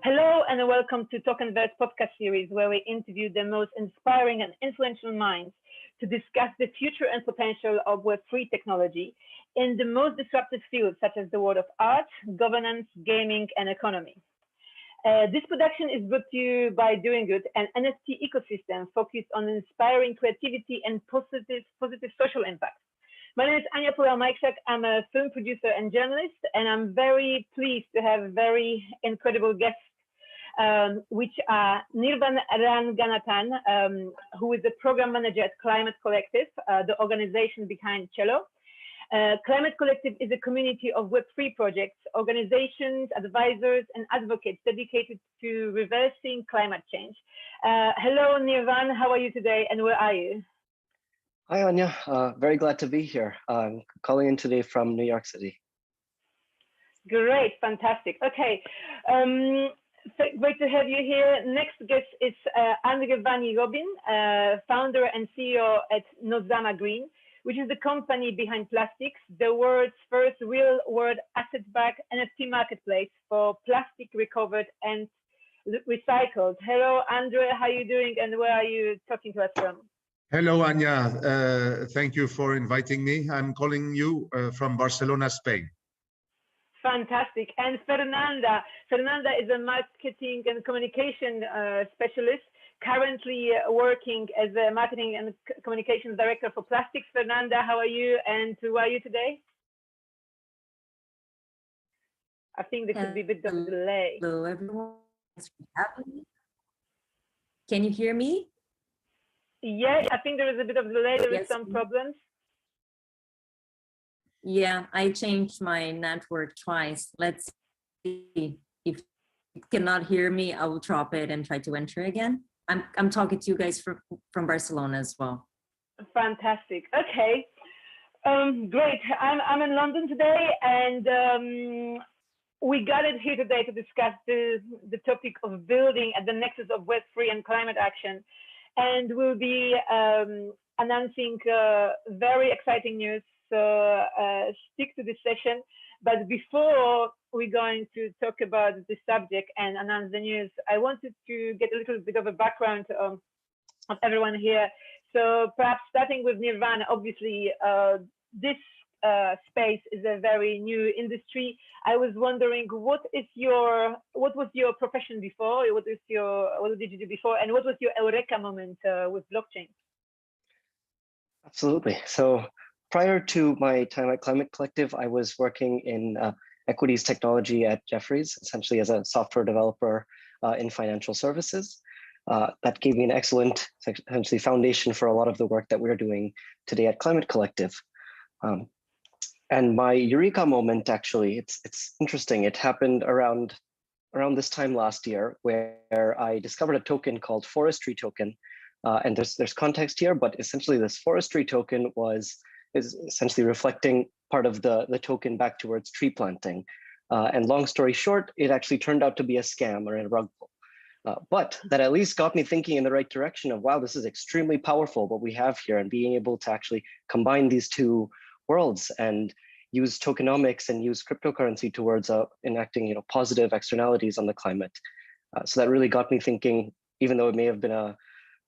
Hello and welcome to Tokenverse podcast series, where we interview the most inspiring and influential minds to discuss the future and potential of Web3 technology in the most disruptive fields such as the world of art, governance, gaming, and economy. This production is brought to you by Doing Good, an NFT ecosystem focused on inspiring creativity and positive social impact. My name is Ania Poullain-Majchrzak. I'm a film producer and journalist, and I'm very pleased to have very incredible guests, which are Nirvaan Ranganathan, who is the program manager at Climate Collective, the organization behind CELO. Climate Collective is a community of Web3 projects, organizations, advisors, and advocates dedicated to reversing climate change. Hello, Nirvaan. How are you today, and where are you? Hi, Anya. Very glad to be here. I'm calling in today from New York City. Great, fantastic. Okay, great to have you here. Next guest is André Vanyi-Robin, founder and CEO at Nozama Green, which is the company behind PLASTIKS, the world's first real-world asset-backed NFT marketplace for plastic recovered and recycled. Hello, André. How are you doing, and where are you talking to us from? Hello, Anya. Thank you for inviting me. I'm calling you from Barcelona, Spain. Fantastic. And Fernanda is a marketing and communication specialist, currently working as a marketing and communications director for PLASTIKS. Fernanda, how are you, and who are you today? I think there could be a bit of a delay. Hello, everyone. Can you hear me? Yeah, I think there is a bit of delay. There is some problems. Yeah, I changed my network twice. Let's see. If you cannot hear me, I will drop it and try to enter again. I'm talking to you guys from Barcelona as well. Fantastic. Okay. Great. I'm in London today, and we got it here today to discuss the topic of building at the nexus of Web3 and climate action. And we'll be announcing very exciting news, so stick to this session. But before we're going to talk about the subject and announce the news, I wanted to get a little bit of a background of everyone here. So perhaps starting with Nirvaan, obviously this space is a very new industry. I was wondering, what was your profession before? What did you do before? And what was your eureka moment with blockchain? Absolutely. So prior to my time at Climate Collective, I was working in equities technology at Jefferies, essentially as a software developer in financial services. That gave me an excellent, essentially, foundation for a lot of the work that we're doing today at Climate Collective. And my eureka moment, actually, it's interesting. It happened around this time last year, where I discovered a token called Forestry Token. And there's context here, but essentially this Forestry Token is essentially reflecting part of the token back towards tree planting. And long story short, it actually turned out to be a scam or a rug pull. But that at least got me thinking in the right direction of, wow, this is extremely powerful what we have here, and being able to actually combine these two worlds and use tokenomics and use cryptocurrency towards enacting positive externalities on the climate. So that really got me thinking, even though it may have been a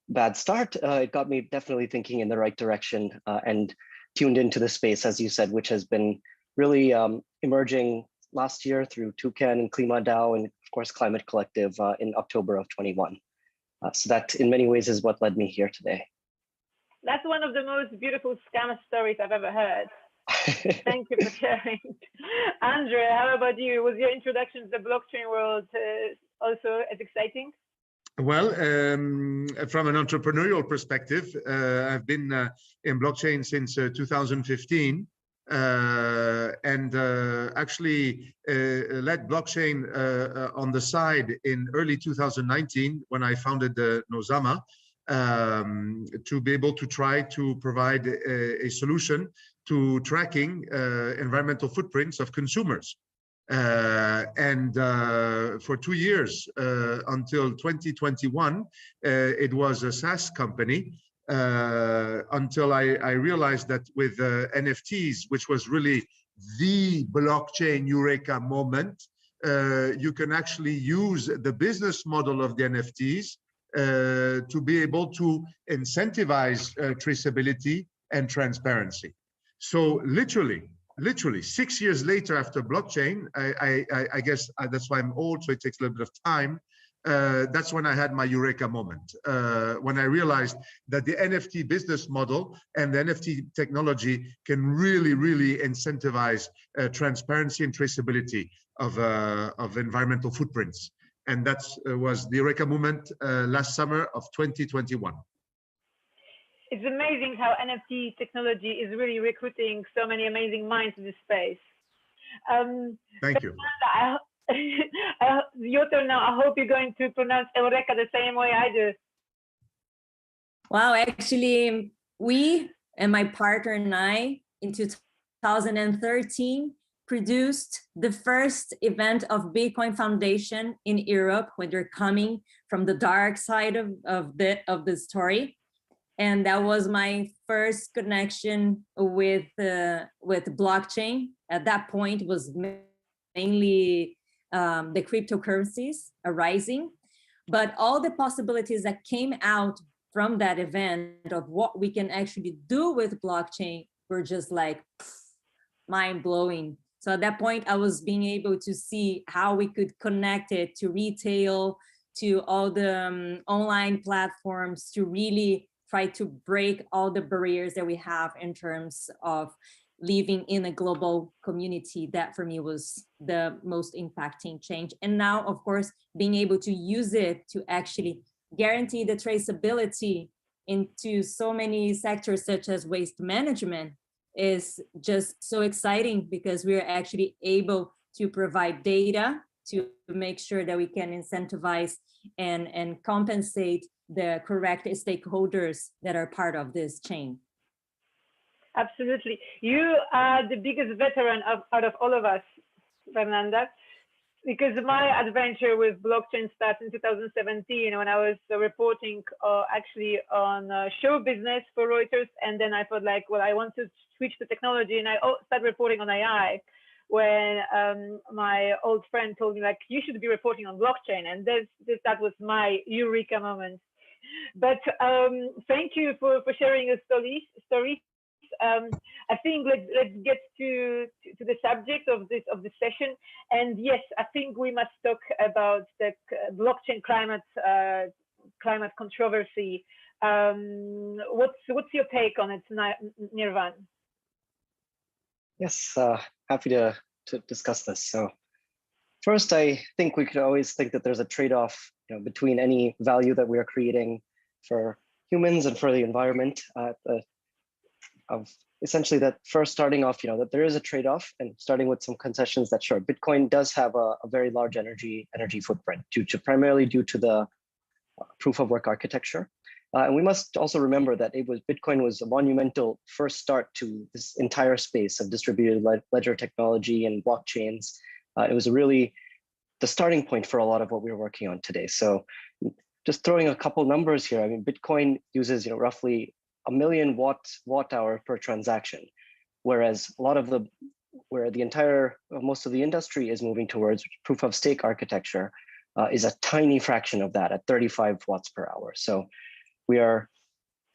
bad start, it got me definitely thinking in the right direction and tuned into the space, as you said, which has been really emerging last year through Toucan and KlimaDAO and of course Climate Collective in October of 21. So that in many ways is what led me here today. That's one of the most beautiful scam stories I've ever heard. Thank you for sharing. André, how about you? Was your introduction to the blockchain world also as exciting? Well, from an entrepreneurial perspective, I've been in blockchain since 2015 and actually led blockchain on the side in early 2019 when I founded Nozama to be able to try to provide a solution to tracking environmental footprints of consumers. And for 2 years, until 2021, it was a SaaS company, until I realized that with NFTs, which was really the blockchain eureka moment, you can actually use the business model of the NFTs to be able to incentivize traceability and transparency. So literally 6 years later after blockchain, I guess that's why I'm old, so it takes a little bit of time. That's when I had my eureka moment, when I realized that the NFT business model and the NFT technology can really incentivize transparency and traceability of environmental footprints. And that was the eureka moment last summer of 2021. It's amazing how NFT technology is really recruiting so many amazing minds in this space. Thank you. Your turn now. I hope you're going to pronounce Eureka the same way I do. Wow, actually, we and my partner and I in 2013 produced the first event of Bitcoin Foundation in Europe when they're coming from the dark side of the story. And that was my first connection with blockchain. At that point, was mainly the cryptocurrencies arising, but all the possibilities that came out from that event of what we can actually do with blockchain were just like mind-blowing. So at that point, I was being able to see how we could connect it to retail, to all the online platforms, to really try to break all the barriers that we have in terms of living in a global community. That for me was the most impacting change. And now, of course, being able to use it to actually guarantee the traceability into so many sectors such as waste management is just so exciting, because we are actually able to provide data to make sure that we can incentivize and compensate the correct stakeholders that are part of this chain. Absolutely. You are the biggest veteran out of all of us, Fernanda, because my adventure with blockchain started in 2017 when I was reporting actually on show business for Reuters. And then I thought like, well, I want to switch to technology, and I started reporting on AI when my old friend told me like, you should be reporting on blockchain. And that was my eureka moment. But thank you for sharing your story. I think let's get to the subject of this session. And yes, I think we must talk about the blockchain climate controversy. What's your take on it, Nirvaan? Yes, happy to discuss this. So first, I think we could always think that there's a trade-off, between any value that we are creating for humans and for the environment. Of essentially that first starting off, that there is a trade-off, and starting with some concessions that sure, Bitcoin does have a very large energy footprint primarily due to the proof of work architecture. And we must also remember that Bitcoin was a monumental first start to this entire space of distributed ledger technology and blockchains. It was really the starting point for a lot of what we're working on today. So just throwing a couple numbers here, I mean, Bitcoin uses roughly 1 million watt hour per transaction, whereas most of the industry is moving towards proof of stake architecture is a tiny fraction of that at 35 watts per hour. So we are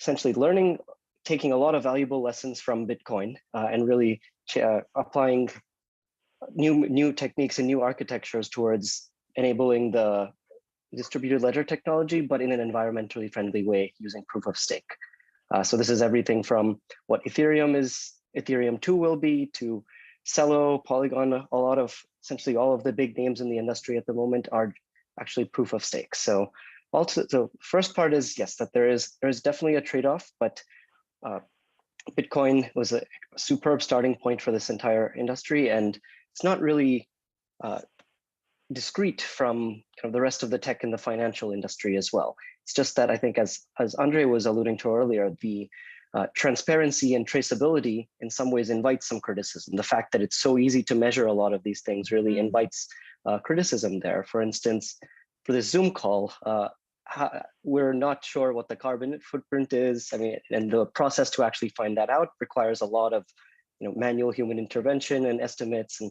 essentially taking a lot of valuable lessons from Bitcoin and really applying new techniques and new architectures towards enabling the distributed ledger technology, but in an environmentally friendly way using proof of stake. So this is everything from what Ethereum 2 will be, to CELO, Polygon. Essentially all of the big names in the industry at the moment are actually proof of stake. So the first part is, yes, that there is definitely a trade-off, but Bitcoin was a superb starting point for this entire industry, and it's not really discrete from kind of the rest of the tech and the financial industry as well. It's just that I think, as André was alluding to earlier, the transparency and traceability in some ways invites some criticism. The fact that it's so easy to measure a lot of these things really invites criticism there. For instance, for this Zoom call, we're not sure what the carbon footprint is. I mean, and the process to actually find that out requires a lot of manual human intervention and estimates and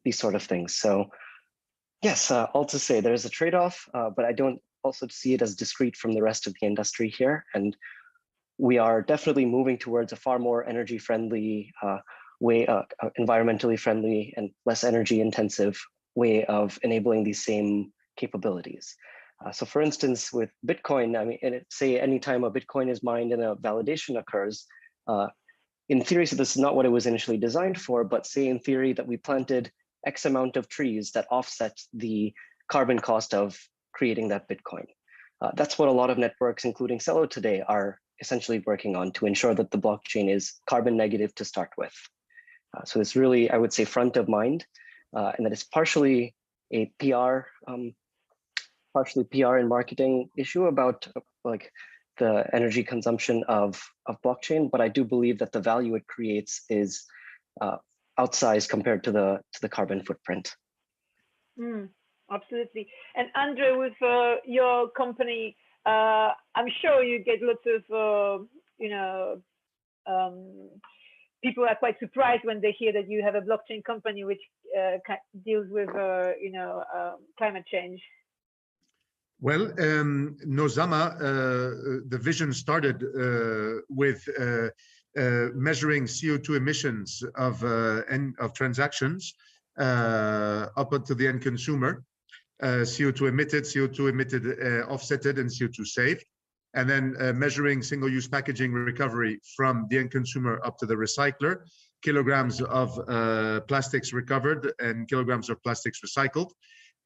these sort of things. So Yes, all to say there is a trade-off, but I don't also see it as discrete from the rest of the industry here. And we are definitely moving towards a far more energy-friendly way, environmentally friendly and less energy-intensive way of enabling these same capabilities. So for instance, with Bitcoin, I mean, say anytime a Bitcoin is mined and a validation occurs, in theory, so this is not what it was initially designed for, but say in theory that we planted X amount of trees that offset the carbon cost of creating that Bitcoin. That's what a lot of networks, including CELO today, are essentially working on to ensure that the blockchain is carbon negative to start with. So it's really, I would say, front of mind, and that it's partially a PR and marketing issue about like the energy consumption of blockchain, but I do believe that the value it creates is outsized compared to the carbon footprint. Absolutely. And André, with your company, I'm sure you get lots of people are quite surprised when they hear that you have a blockchain company which deals with climate change. Well, Nozama, the vision started with measuring CO2 emissions of transactions up until the end consumer, CO2 emitted, offsetted, and CO2 saved, and then measuring single-use packaging recovery from the end consumer up to the recycler, kilograms of plastics recovered and kilograms of plastics recycled.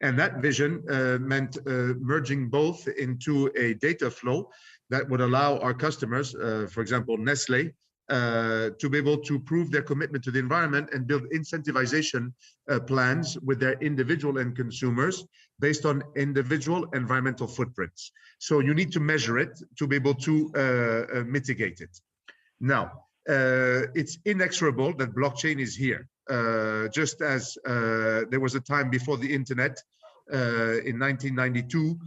And that vision meant merging both into a data flow that would allow our customers, for example, Nestle, to be able to prove their commitment to the environment and build incentivization plans with their individual end consumers based on individual environmental footprints. So you need to measure it to be able to mitigate it. Now, it's inexorable that blockchain is here. Just as there was a time before the internet, in 1992,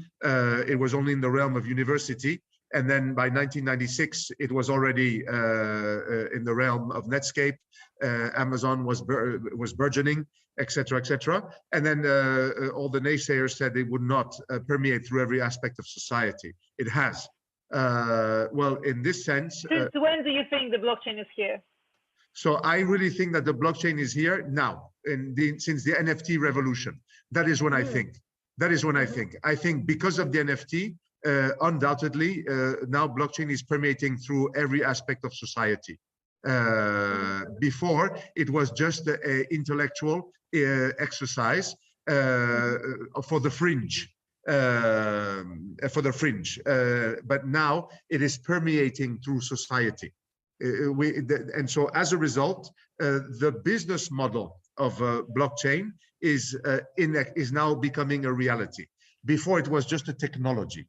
it was only in the realm of university. And then by 1996, it was already in the realm of Netscape. Amazon was burgeoning, etc., etc. And then all the naysayers said it would not permeate through every aspect of society. It has. Well, in this sense. Since when do you think the blockchain is here? So I really think that the blockchain is here now, since the NFT revolution. That is when I think. That is when I think. I think because of the NFT, undoubtedly, now blockchain is permeating through every aspect of society. Before, it was just an intellectual exercise for the fringe. But now it is permeating through society. And so as a result, the business model of blockchain is now becoming a reality. Before it was just a technology.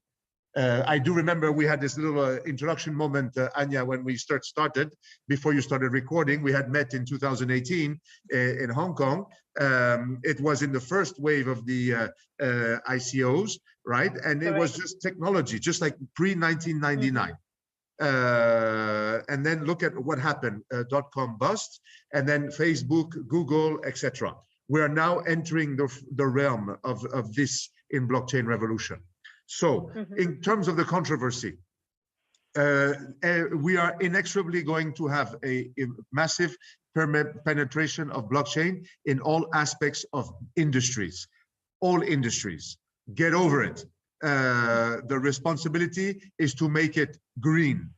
I do remember we had this little introduction moment, Ania, when we started, before you started recording. We had met in 2018 in Hong Kong. It was in the first wave of the ICOs, right? And it was just technology, just like pre-1999. And then look at what happened, .com bust, and then Facebook, Google, etc. We are now entering the realm of this in blockchain revolution. So in terms of the controversy, we are inexorably going to have a massive penetration of blockchain in all aspects of industries, all industries. Get over it. The responsibility is to make it green.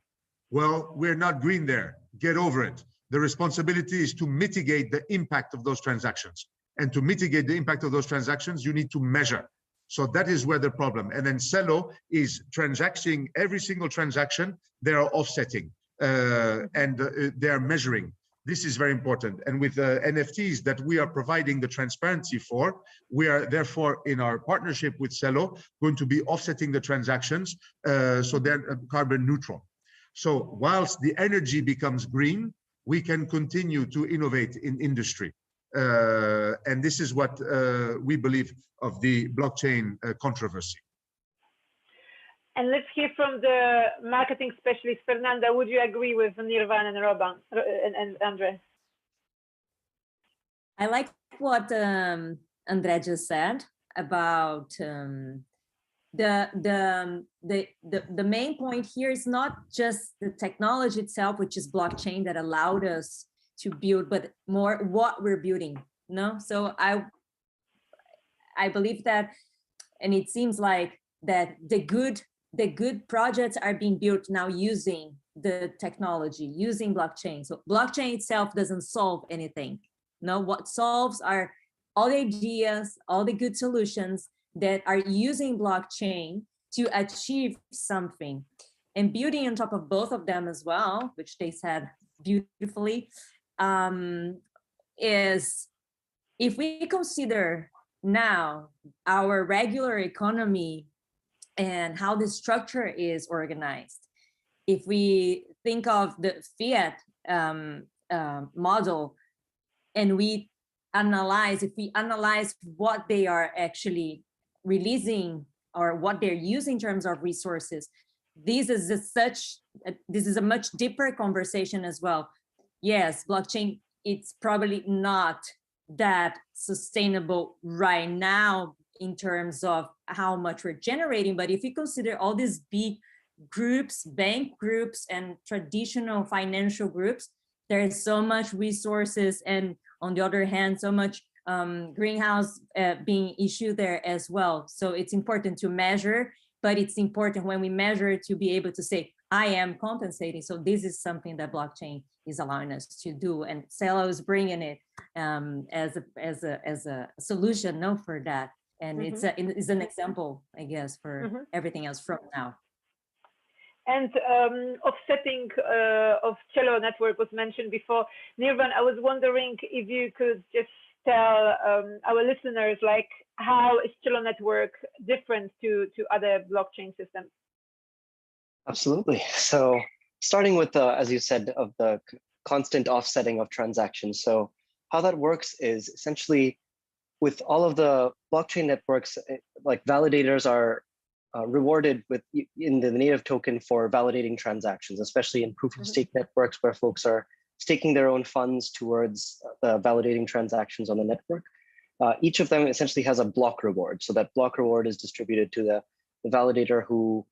Well, we're not green there. Get over it. The responsibility is to mitigate the impact of those transactions. And to mitigate the impact of those transactions, you need to measure. So that is where the problem. And then CELO is transacting every single transaction. They are offsetting and they are measuring. This is very important. And with NFTs that we are providing the transparency for, we are therefore in our partnership with CELO going to be offsetting the transactions so they're carbon neutral. So whilst the energy becomes green, we can continue to innovate in industry. And this is what we believe of the blockchain controversy. And let's hear from the marketing specialist, Fernanda. Would you agree with Nirvaan and Robin and André? I like what André just said. about the main point here is not just the technology itself, which is blockchain, that allowed us to build, but more what we're building. No, so I believe that, and it seems like that the good projects are being built now using the technology, using blockchain. So blockchain itself doesn't solve anything. No, what solves are all the ideas, all the good solutions that are using blockchain to achieve something. And building on top of both of them as well, which they said beautifully, is if we consider now our regular economy and how the structure is organized, if we think of the fiat model, and we analyze, if we analyze what they are actually releasing or what they're using in terms of resources, this is a much deeper conversation as well. Yes, blockchain, it's probably not that sustainable right now in terms of how much we're generating, but if you consider all these big groups, bank groups and traditional financial groups, there is so much resources, and on the other hand, so much greenhouse being issued there as well. So it's important to measure, but it's important when we measure to be able to say, I am compensating. So this is something that blockchain is allowing us to do, and CELO is bringing it as a solution, no, for that. And it's an example, I guess, for everything else from now. And offsetting of CELO network was mentioned before. Nirvaan, I was wondering if you could just tell our listeners, like, how is CELO network different to other blockchain systems? Absolutely. So starting with, as you said, of the constant offsetting of transactions. So how that works is essentially with all of the blockchain networks, like validators are rewarded with in the native token for validating transactions, especially in proof of stake networks where folks are staking their own funds towards validating transactions on the network. Each of them essentially has a block reward. So that block reward is distributed to the validator who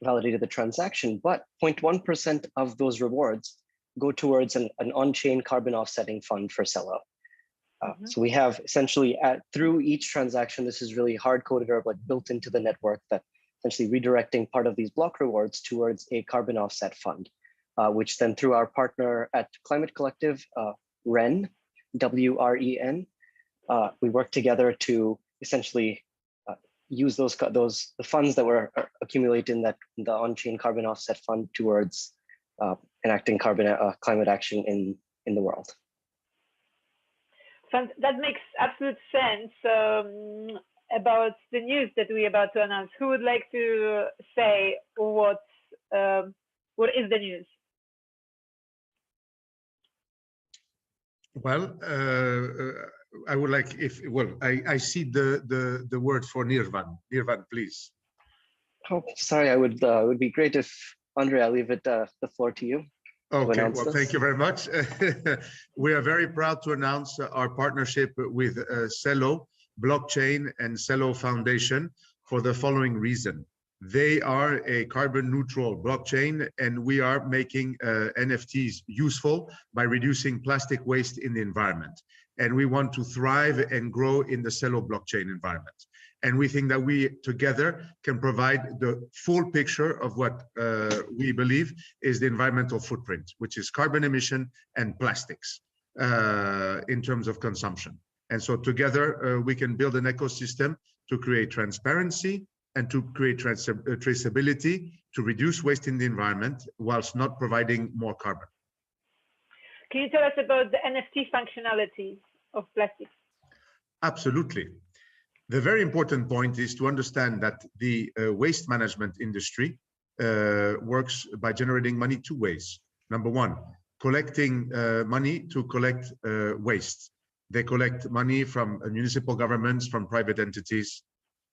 validated the transaction, but 0.1% of those rewards go towards an on-chain carbon offsetting fund for CELO. So we have essentially through each transaction, this is really hard-coded or like built into the network, that essentially redirecting part of these block rewards towards a carbon offset fund, which then through our partner at Climate Collective, REN, W-R-E-N, we work together to essentially use the funds that were accumulated in the on-chain carbon offset fund towards enacting climate action in the world. That makes absolute sense. About the news that we're about to announce, who would like to say what is the news? Well, I would like I see the word for Nirvaan. Nirvaan, please. Oh, sorry. It would be great if Andre, I leave it the floor to you. Okay, well, thank you very much. We are very proud to announce our partnership with CELO Blockchain and CELO Foundation for the following reason. They are a carbon neutral blockchain, and we are making NFTs useful by reducing plastic waste in the environment. And we want to thrive and grow in the CELO blockchain environment. And we think that we together can provide the full picture of what we believe is the environmental footprint, which is carbon emission and plastics in terms of consumption. And so together we can build an ecosystem to create transparency and to create traceability, to reduce waste in the environment whilst not providing more carbon. Can you tell us about the NFT functionalities of plastics? Absolutely. The very important point is to understand that the waste management industry works by generating money two ways. Number one, collecting money to collect waste. They collect money from municipal governments, from private entities.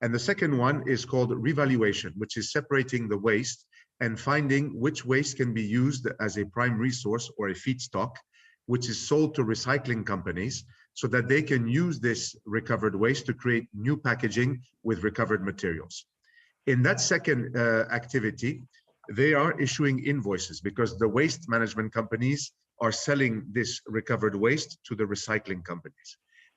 And the second one is called revaluation, which is separating the waste and finding which waste can be used as a prime resource or a feedstock, which is sold to recycling companies so that they can use this recovered waste to create new packaging with recovered materials. In that second activity, they are issuing invoices because the waste management companies are selling this recovered waste to the recycling companies.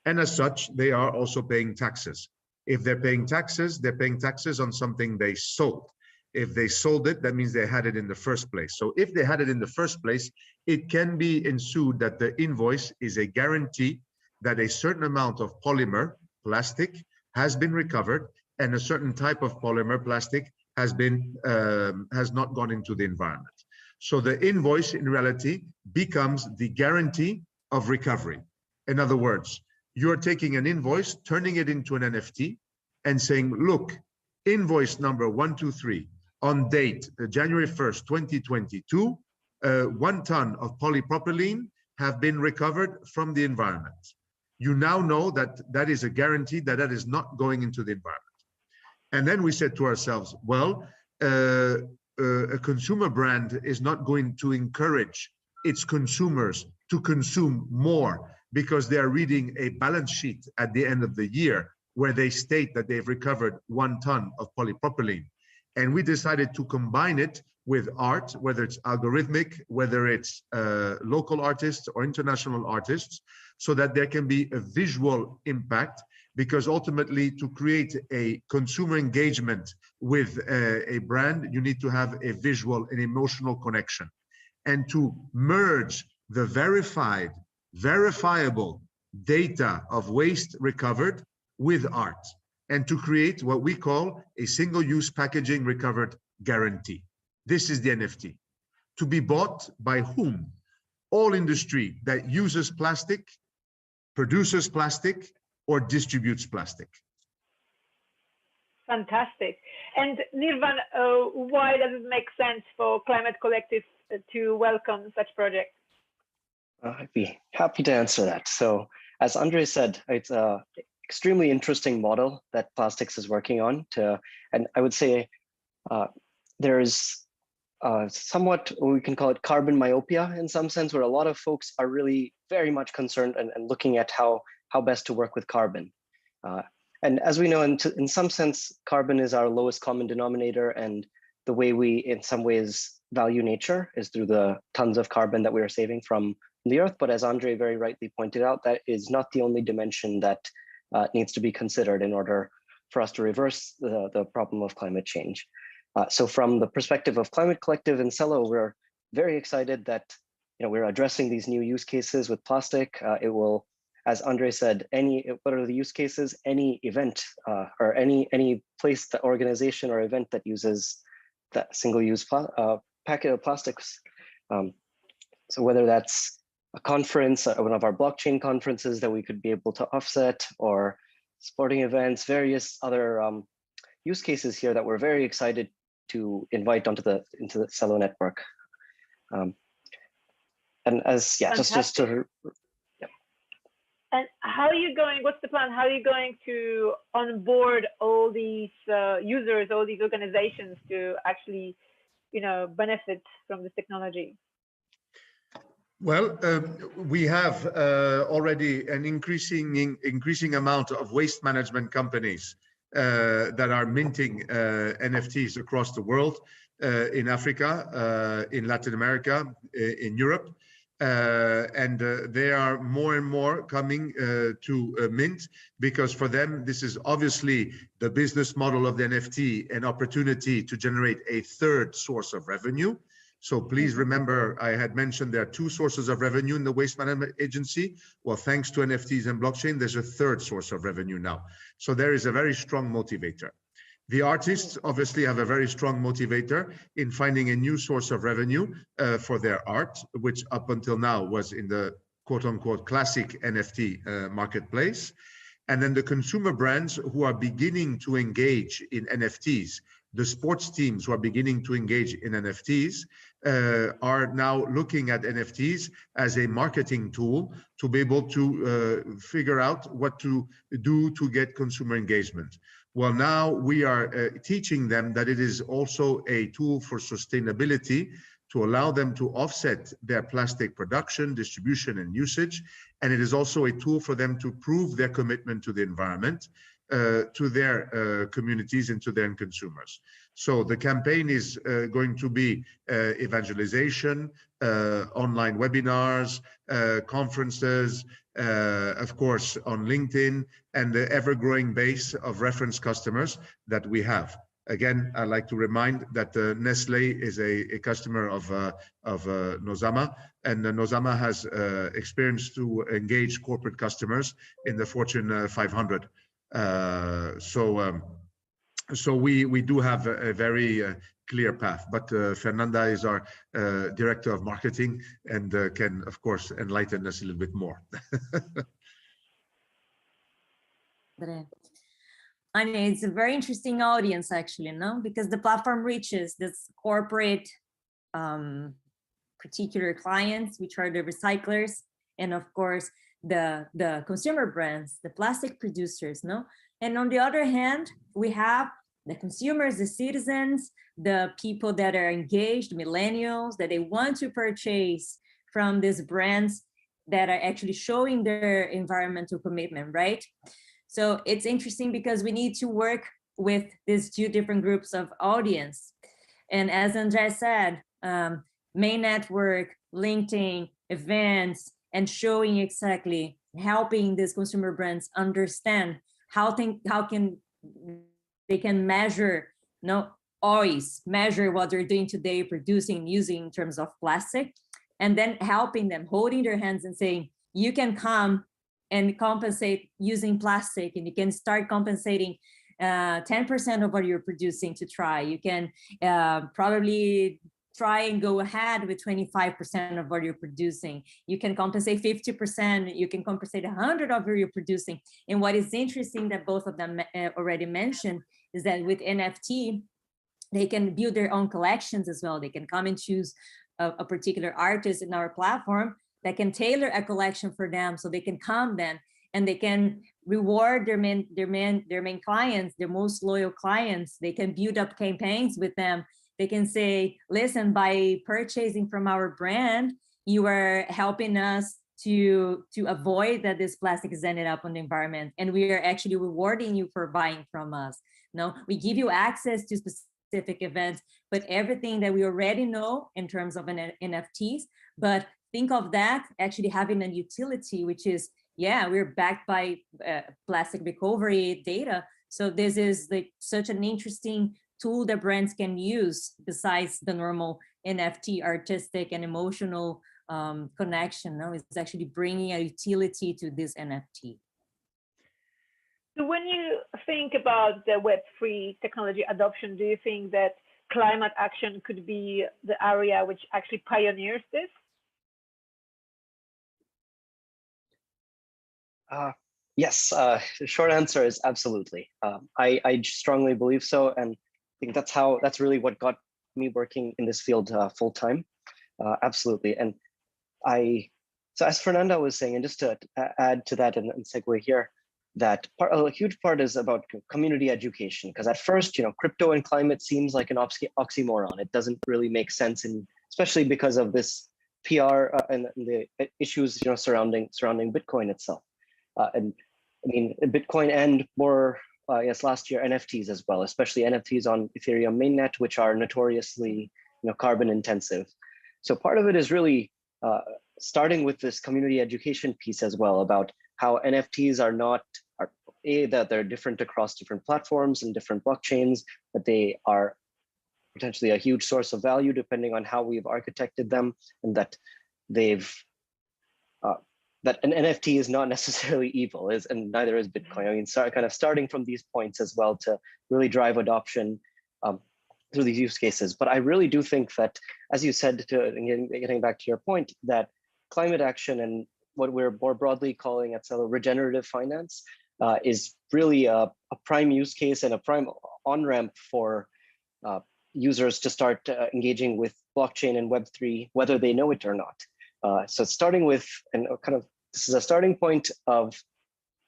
And as such, they are also paying taxes. If they're paying taxes on something they sold. If they sold it, that means they had it in the first place. So if they had it in the first place, it can be ensued that the invoice is a guarantee that a certain amount of polymer, plastic, has been recovered, and a certain type of polymer, plastic, has not gone into the environment. So the invoice in reality becomes the guarantee of recovery. In other words, you're taking an invoice, turning it into an NFT and saying, look, invoice number 123 on date January 1st, 2022, 1 ton of polypropylene have been recovered from the environment. You now know that that is a guarantee that that is not going into the environment. And then we said to ourselves, well, a consumer brand is not going to encourage its consumers to consume more because they are reading a balance sheet at the end of the year where they state that they've recovered 1 ton of polypropylene. And we decided to combine it with art, whether it's algorithmic, whether it's local artists or international artists, so that there can be a visual impact, because ultimately to create a consumer engagement with a brand, you need to have a visual and emotional connection. And to merge the verifiable data of waste recovered with art, and to create what we call a single-use packaging recovered guarantee. This is the NFT. To be bought by whom? All industry that uses plastic, produces plastic, or distributes plastic. Fantastic. And Nirvaan, why does it make sense for Climate Collective to welcome such projects? I'd be happy to answer that. So as André said, it's an extremely interesting model that PLASTIKS is working on and I would say there's somewhat, we can call it carbon myopia in some sense, where a lot of folks are really very much concerned and looking at how best to work with carbon. And as we know, in some sense, carbon is our lowest common denominator, and the way we, in some ways, value nature is through the tons of carbon that we are saving from the earth. But as André very rightly pointed out, that is not the only dimension that needs to be considered in order for us to reverse the problem of climate change. So from the perspective of Climate Collective and CELO, we're very excited that we're addressing these new use cases with plastic. It will, as André said, what are the use cases? Any event or any place, the organization or event that uses that single-use packet of plastics. So whether that's a conference, one of our blockchain conferences that we could be able to offset, or sporting events, various other use cases here that we're very excited to invite into the CELO network. And as just to. And how are you going? What's the plan? How are you going to onboard all these users, all these organizations to actually, benefit from this technology? Well, we have already an increasing amount of waste management companies that are minting NFTs across the world, in Africa, in Latin America, in Europe. And they are more and more coming to mint, because for them, this is obviously the business model of the NFT, an opportunity to generate a third source of revenue. So please remember, I had mentioned there are 2 sources of revenue in the Waste Management Agency. Well, thanks to NFTs and blockchain, there's a third source of revenue now. So there is a very strong motivator. The artists obviously have a very strong motivator in finding a new source of revenue for their art, which up until now was in the quote-unquote classic NFT marketplace. And then the consumer brands who are beginning to engage in NFTs, the sports teams who are beginning to engage in NFTs are now looking at NFTs as a marketing tool to be able to figure out what to do to get consumer engagement. Well, now we are teaching them that it is also a tool for sustainability to allow them to offset their plastic production, distribution, and usage. And it is also a tool for them to prove their commitment to the environment, to their communities and to their end consumers. So the campaign is going to be evangelization, online webinars, conferences, of course, on LinkedIn, and the ever-growing base of reference customers that we have. Again, I'd like to remind that Nestlé is a customer of Nozama, and Nozama has experience to engage corporate customers in the Fortune 500. So we do have a very clear path, but Fernanda is our director of marketing and can, of course, enlighten us a little bit more. Ania, it's a very interesting audience, actually, no? Because the platform reaches this corporate particular clients, which are the recyclers, and of course, the consumer brands, the plastic producers, no? And on the other hand, we have the consumers, the citizens, the people that are engaged, millennials, that they want to purchase from these brands that are actually showing their environmental commitment, right? So it's interesting because we need to work with these two different groups of audience. And as André said, main network, LinkedIn, events, and showing exactly, helping these consumer brands understand how they can measure, always measure what they're doing today, producing, using in terms of plastic, and then helping them, holding their hands and saying, you can come and compensate using plastic, and you can start compensating 10% of what you're producing to try. You can probably try and go ahead with 25% of what you're producing. You can compensate 50%, you can compensate 100 of what you're producing. And what is interesting that both of them already mentioned is that with NFT, they can build their own collections as well. They can come and choose a particular artist in our platform that can tailor a collection for them, so they can come then and they can reward their main clients, their most loyal clients. They can build up campaigns with them. They can say, listen, by purchasing from our brand, you are helping us to avoid that this plastic is ended up on the environment, and we are actually rewarding you for buying from us. No, we give you access to specific events, but everything that we already know in terms of NFTs, but think of that actually having a utility, which is, yeah, we're backed by plastic recovery data. So this is such an interesting tool that brands can use besides the normal NFT artistic and emotional connection. No, it's actually bringing a utility to this NFT. So when you think about the Web3 technology adoption, do you think that climate action could be the area which actually pioneers this? Yes, the short answer is absolutely. I strongly believe so, and I think that's really what got me working in this field full time. Absolutely, and so as Fernanda was saying, and just to add to that and segue here, that a huge part is about community education, because at first, crypto and climate seems like an oxymoron. It doesn't really make sense, and especially because of this PR and the issues surrounding Bitcoin itself. And I mean, Bitcoin and more, yes, last year, NFTs as well, especially NFTs on Ethereum mainnet, which are notoriously carbon intensive. So part of it is really starting with this community education piece as well, about how NFTs that they're different across different platforms and different blockchains, but they are potentially a huge source of value depending on how we've architected them, and that that an NFT is not necessarily evil, and neither is Bitcoin. I mean, kind of starting from these points as well to really drive adoption through these use cases. But I really do think that, as you said, getting back to your point, that climate action and what we're more broadly calling at CELO regenerative finance is really a prime use case and a prime on-ramp for users to start engaging with blockchain and Web3, whether they know it or not. So starting with, and this is a starting point of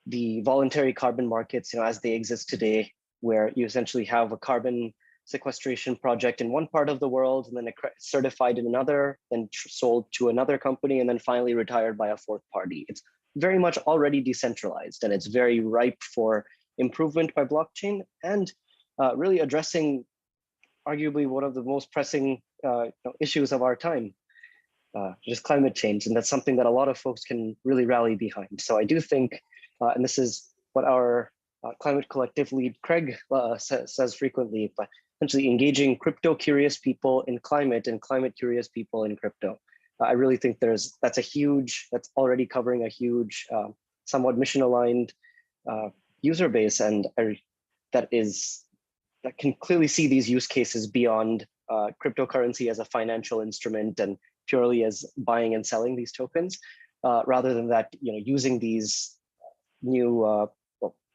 the voluntary carbon markets, as they exist today, where you essentially have a carbon sequestration project in one part of the world, and then certified in another, then sold to another company, and then finally retired by a fourth party. It's very much already decentralized, and it's very ripe for improvement by blockchain, and really addressing arguably one of the most pressing issues of our time, just climate change. And that's something that a lot of folks can really rally behind. So I do think, and this is what our Climate Collective lead, Craig, says frequently, but essentially engaging crypto curious people in climate and climate curious people in crypto. I really think that's already covering a huge, somewhat mission aligned user base, and that can clearly see these use cases beyond cryptocurrency as a financial instrument and purely as buying and selling these tokens, rather than that, using these new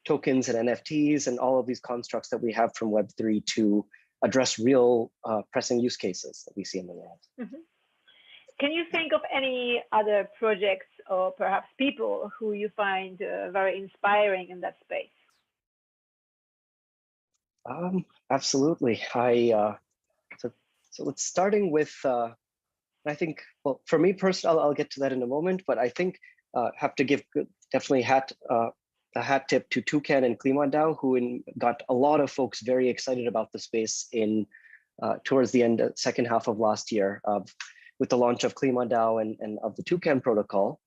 tokens and NFTs and all of these constructs that we have from Web3 to address real pressing use cases that we see in the world. Mm-hmm. Can you think of any other projects or perhaps people who you find very inspiring in that space? Absolutely. So it's starting with, I think, well, for me personally, I'll get to that in a moment, but I think have to give definitely a hat tip to Toucan and ClimateDAO, who got a lot of folks very excited about the space towards the end, second half of last year, with the launch of ClimateDAO and of the Toucan protocol,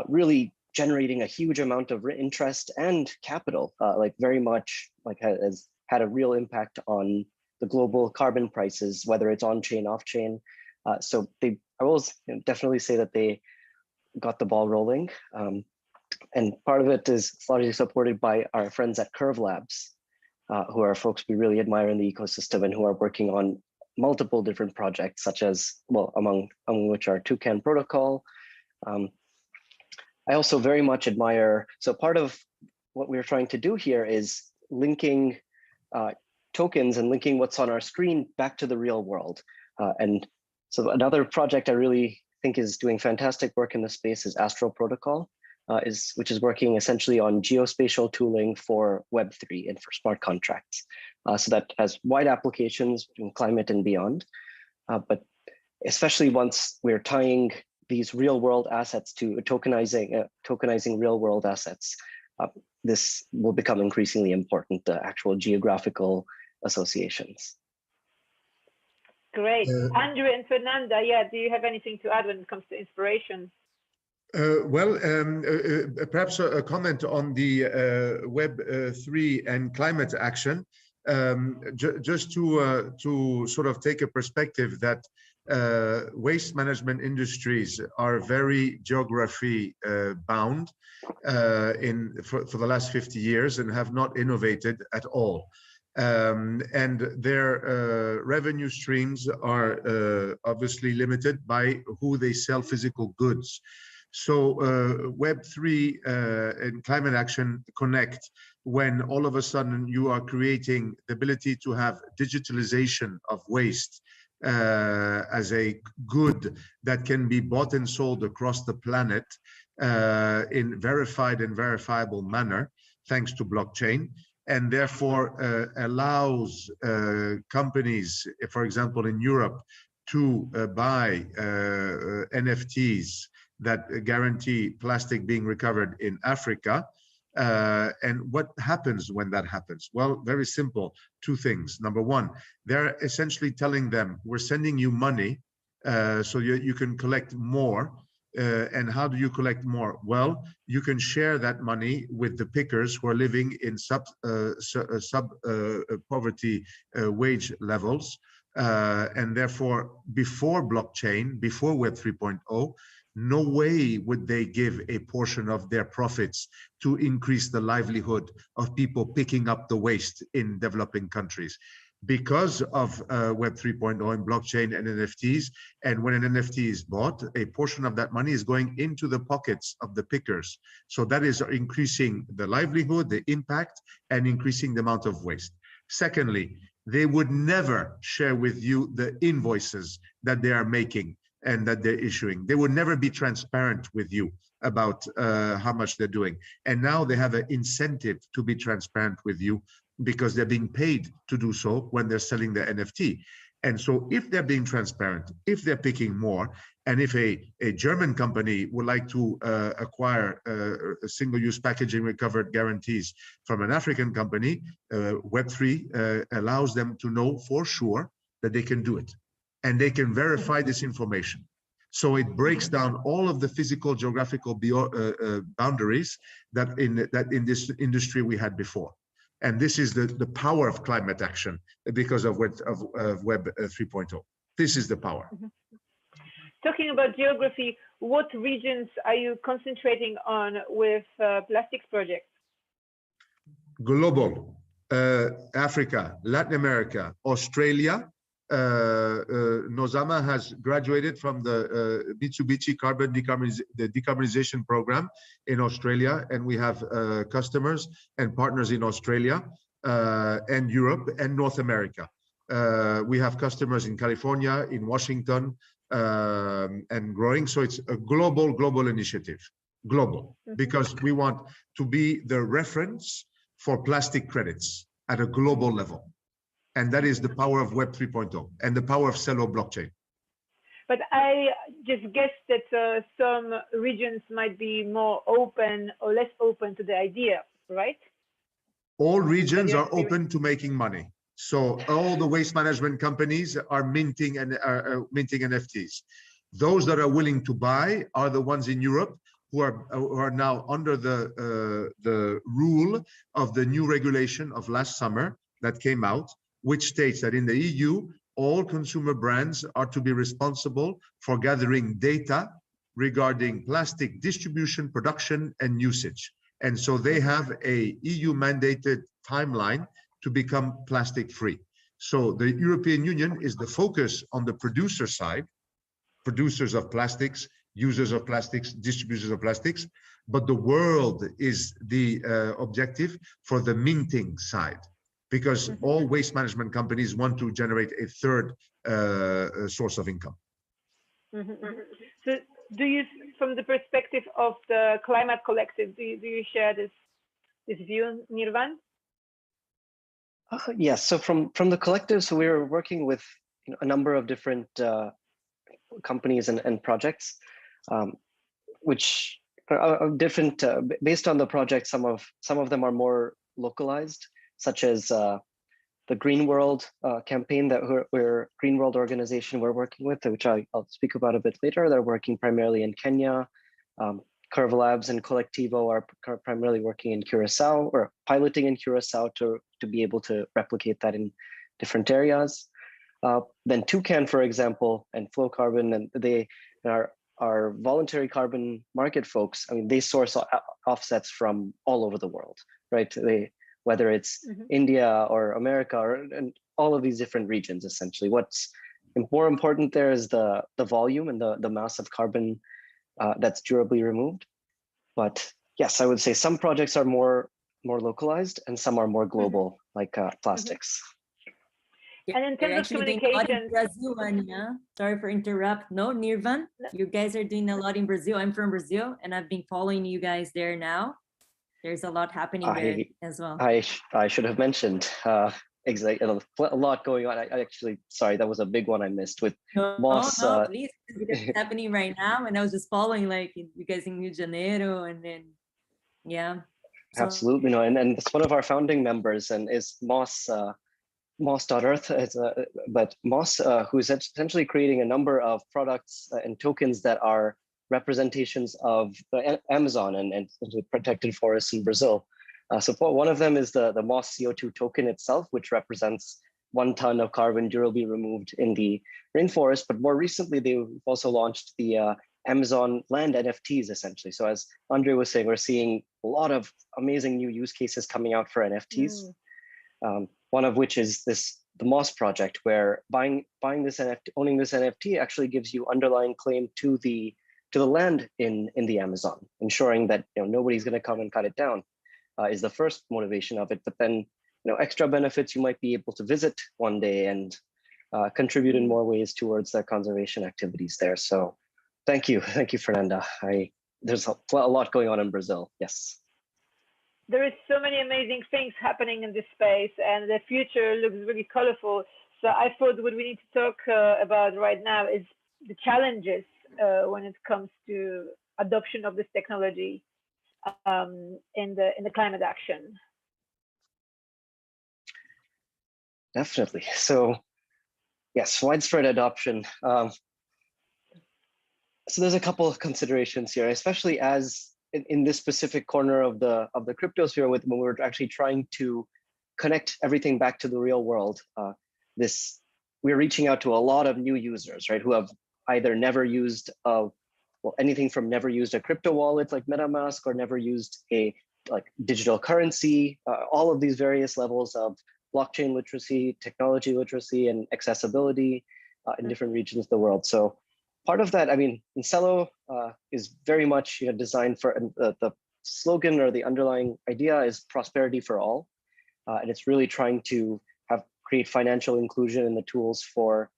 really generating a huge amount of interest and capital, very much has had a real impact on the global carbon prices, whether it's on-chain, off-chain. So I will definitely say that they got the ball rolling. And part of it is largely supported by our friends at Curve Labs, who are folks we really admire in the ecosystem and who are working on multiple different projects, such as, well, among which are Toucan Protocol. I also very much admire, so part of what we're trying to do here is linking tokens and linking what's on our screen back to the real world. And so another project I really think is doing fantastic work in this space is Astral Protocol, which is working essentially on geospatial tooling for Web3 and for smart contracts. So that has wide applications in climate and beyond. But especially once we're tying these real world assets to tokenizing real world assets, this will become increasingly important, the actual geographical associations. Great. André and Fernanda, do you have anything to add when it comes to inspiration? Perhaps a comment on the Web3 and climate action, just to sort of take a perspective that waste management industries are very geography bound for the last 50 years and have not innovated at all. And their revenue streams are obviously limited by who they sell physical goods. So Web3 and climate action connect when all of a sudden you are creating the ability to have digitalization of waste as a good that can be bought and sold across the planet in verified and verifiable manner, thanks to blockchain, and therefore allows companies, for example, in Europe, to buy NFTs that guarantee plastic being recovered in Africa. And what happens when that happens? Well, very simple, two things. Number one, they're essentially telling them, we're sending you money so you can collect more. And how do you collect more? Well, you can share that money with the pickers who are living in sub-poverty wage levels. And therefore, before blockchain, before Web 3.0, no way would they give a portion of their profits to increase the livelihood of people picking up the waste in developing countries. Because of Web 3.0 and blockchain and NFTs, and when an NFT is bought, a portion of that money is going into the pockets of the pickers. So that is increasing the livelihood, the impact, and increasing the amount of waste. Secondly, they would never share with you the invoices that they are making and that they're issuing. They would never be transparent with you about how much they're doing. And now they have an incentive to be transparent with you because they're being paid to do so when they're selling their NFT. And so if they're being transparent, if they're picking more, and if a German company would like to acquire single-use packaging recovered guarantees from an African company, Web3 allows them to know for sure that they can do it. And they can verify this information. So it breaks down all of the physical geographical boundaries that in this industry we had before. And this is the power of climate action because of Web 3.0. This is the power. Talking about geography, what regions are you concentrating on with plastics projects? Global, Africa, Latin America, Australia. Nozama has graduated from the Mitsubishi decarbonization program in Australia, and we have customers and partners in Australia and Europe and North America. We have customers in California, in Washington, and growing. So it's a global initiative, because we want to be the reference for plastic credits at a global level. And that is the power of Web 3.0 and the power of CELO blockchain. But I just guess that some regions might be more open or less open to the idea, right? All regions are open to making money. So all the waste management companies are minting and minting NFTs. Those that are willing to buy are the ones in Europe who are now under the rule of the new regulation of last summer that came out, which states that in the EU, all consumer brands are to be responsible for gathering data regarding plastic distribution, production, and usage. And so they have a EU mandated timeline to become plastic free. So the European Union is the focus on the producer side, producers of plastics, users of plastics, distributors of plastics, but the world is the objective for the minting side, because all waste management companies want to generate a third source of income. So do you, from the perspective of the Climate Collective, do you share this view, Nirvaan? Yes, so from the collective, so we're working with a number of different companies and projects, which are different based on the project. Some of them are more localized, such as the Green World campaign that we're Green World organization we're working with, which I'll speak about a bit later. They're working primarily in Kenya. Curve Labs and Collectivo are primarily working in Curacao, or piloting in Curacao to be able to replicate that in different areas. Then Toucan, for example, and Flow Carbon, and they are voluntary carbon market folks. I mean, they source offsets from all over the world, right? Whether it's India or America and all of these different regions, essentially. What's more important there is the volume and the mass of carbon that's durably removed. But yes, I would say some projects are more localized and some are more global, like plastics. And in terms of communication, Brazil, Ania. Sorry for interrupt. No, Nirvaan, you guys are doing a lot in Brazil. I'm from Brazil, and I've been following you guys there now. There's a lot happening there as well. I should have mentioned exactly a lot going on. I actually, sorry, that was a big one I missed with Moss. No, please, because it's happening right now, and I was just following like you guys in Rio de Janeiro, and then yeah. So, absolutely, no, and it's one of our founding members, and is Moss. Moss.earth, but Moss, who is essentially creating a number of products and tokens that are representations of the Amazon and protected forests in Brazil. So one of them is the Moss CO2 token itself, which represents 1 ton of carbon durably removed in the rainforest. But more recently, they've also launched the Amazon land NFTs, essentially. So as Andre was saying, we're seeing a lot of amazing new use cases coming out for NFTs. One of which is the Moss project, where buying this NFT, owning this NFT actually gives you underlying claim to the land in the Amazon, ensuring that nobody's going to come and cut it down, is the first motivation of it. But then extra benefits, you might be able to visit one day and contribute in more ways towards the conservation activities there. So thank you, Fernanda. There's a lot going on in Brazil. Yes. there is so many amazing things happening in this space, and the future looks really colorful. So I thought what we need to talk about right now is the challenges when it comes to adoption of this technology in the climate action. Definitely. So yes, widespread adoption. So there's a couple of considerations here, especially as in this specific corner of the cryptosphere, when we're actually trying to connect everything back to the real world. We're reaching out to a lot of new users, right, who have either never used anything from never used a crypto wallet like MetaMask, or never used a digital currency, all of these various levels of blockchain literacy, technology literacy, and accessibility in different regions of the world. So part of that, I mean, CELO is very much designed for the slogan, or the underlying idea is prosperity for all. And it's really trying to create financial inclusion in the tools for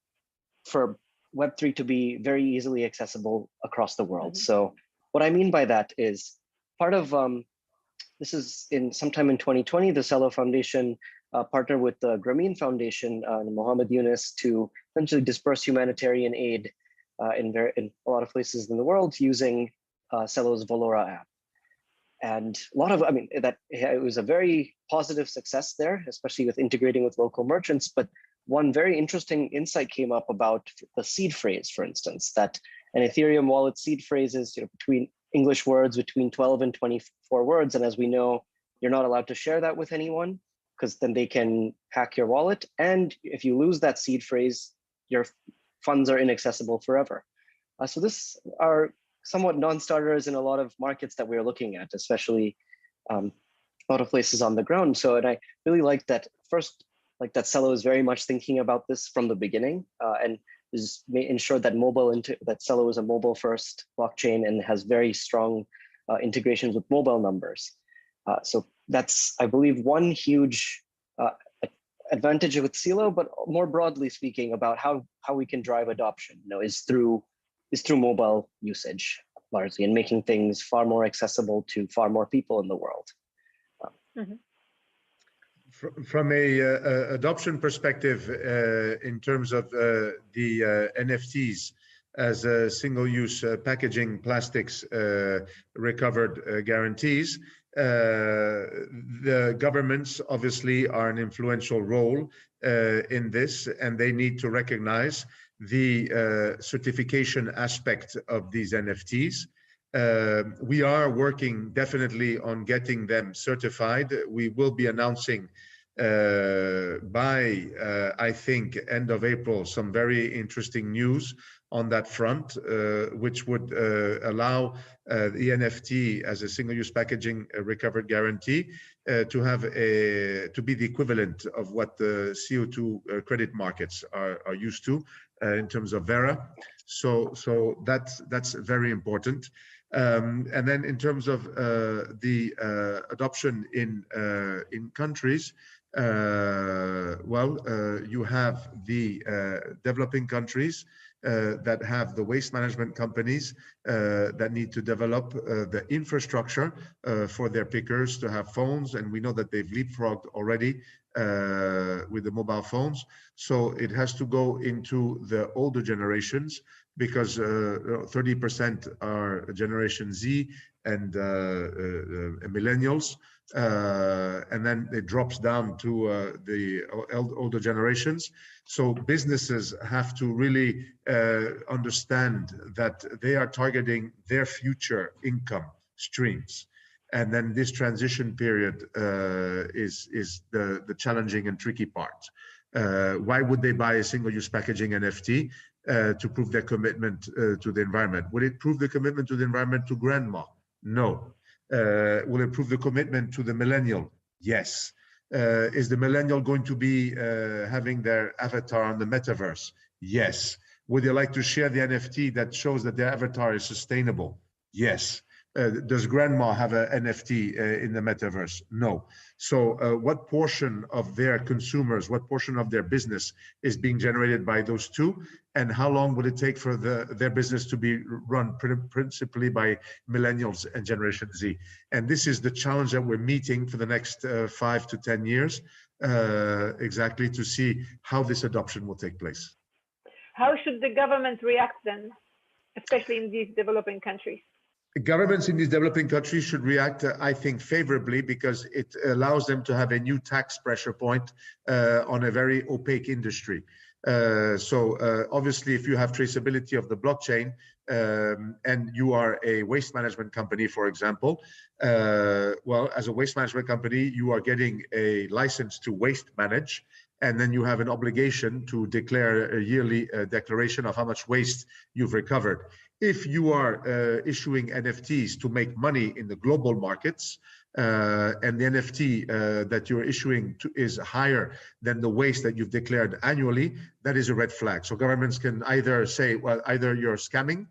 Web3 to be very easily accessible across the world. So what I mean by that is part of, this is sometime in 2020, the CELO Foundation partnered with the Grameen Foundation and Mohammed Yunus to essentially disperse humanitarian aid in a lot of places in the world using CELO's Valora app. And a lot of, it was a very positive success there, especially with integrating with local merchants. But one very interesting insight came up about the seed phrase, for instance, that an Ethereum wallet seed phrase is between English words between 12 and 24 words. And as we know, you're not allowed to share that with anyone, because then they can hack your wallet. And if you lose that seed phrase, your funds are inaccessible forever. So this are somewhat non-starters in a lot of markets that we're looking at, especially a lot of places on the ground. So, and I really like that that CELO is very much thinking about this from the beginning, and is ensure that that CELO is a mobile-first blockchain and has very strong integrations with mobile numbers. So that's, I believe, one huge advantage with CELO, but more broadly speaking about how we can drive adoption, is through mobile usage largely, and making things far more accessible to far more people in the world. From a adoption perspective, in terms of the NFTs as a single-use packaging plastics recovered guarantees, the governments obviously are an influential role in this, and they need to recognize the certification aspect of these NFTs. We are working definitely on getting them certified. We will be announcing by, I think, end of April, some very interesting news on that front, which would allow the NFT as a single-use packaging recovered guarantee to be the equivalent of what the CO2 credit markets are used to in terms of Vera. So that's very important. And then in terms of the adoption in countries, you have the developing countries that have the waste management companies that need to develop the infrastructure for their pickers to have phones, and we know that they've leapfrogged already with the mobile phones. So it has to go into the older generations, because 30% are Generation Z and millennials, and then it drops down to the older generations. So businesses have to really understand that they are targeting their future income streams. And then this transition period is the challenging and tricky part. Why would they buy a single-use packaging NFT? To prove their commitment to the environment. Will it prove the commitment to the environment to grandma? No. Will it prove the commitment to the millennial? Yes. Is the millennial going to be having their avatar on the metaverse? Yes. Would they like to share the NFT that shows that their avatar is sustainable? Yes. Does grandma have an NFT in the metaverse? No. So what portion of their consumers, what portion of their business is being generated by those two? And how long would it take for their business to be run principally by millennials and Generation Z? And this is the challenge that we're meeting for the next 5 to 10 years, exactly to see how this adoption will take place. How should the government react then, especially in these developing countries? Governments in these developing countries should react, I think, favorably, because it allows them to have a new tax pressure point on a very opaque industry. Obviously, if you have traceability of the blockchain and you are a waste management company, for example, well, as a waste management company, you are getting a license to waste manage, and then you have an obligation to declare a yearly declaration of how much waste you've recovered. If you are issuing NFTs to make money in the global markets, and the NFT that you're issuing is higher than the waste that you've declared annually, that is a red flag. So governments can either say, well, either you're scamming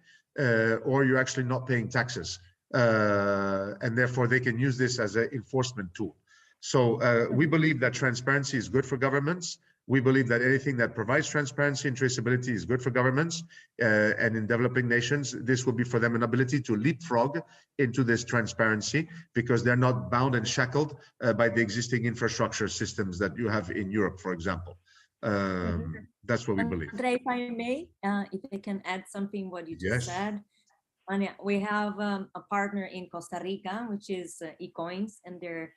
or you're actually not paying taxes. And therefore they can use this as an enforcement tool. So we believe that transparency is good for governments. We believe that anything that provides transparency and traceability is good for governments, and in developing nations, this will be for them an ability to leapfrog into this transparency, because they're not bound and shackled by the existing infrastructure systems that you have in Europe, for example. That's what we believe. André, if I may, if I can add something what you just said. Ania, we have a partner in Costa Rica, which is eCoins, and they're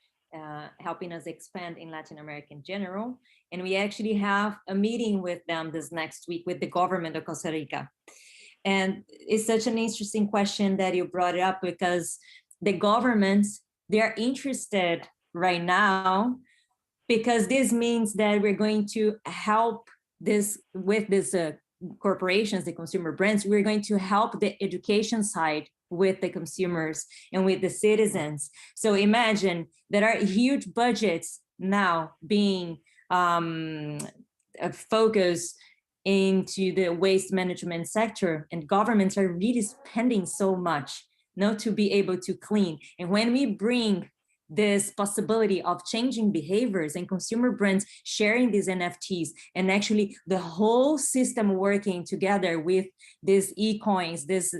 helping us expand in Latin America in general. And we actually have a meeting with them this next week with the government of Costa Rica. And it's such an interesting question that you brought it up, because the governments, they're interested right now, because this means that we're going to help this with this corporations, the consumer brands, we're going to help the education side with the consumers and with the citizens. So imagine there are huge budgets now being focused into the waste management sector, and governments are really spending so much not to be able to clean. And when we bring this possibility of changing behaviors and consumer brands sharing these NFTs, and actually the whole system working together with these e-coins, these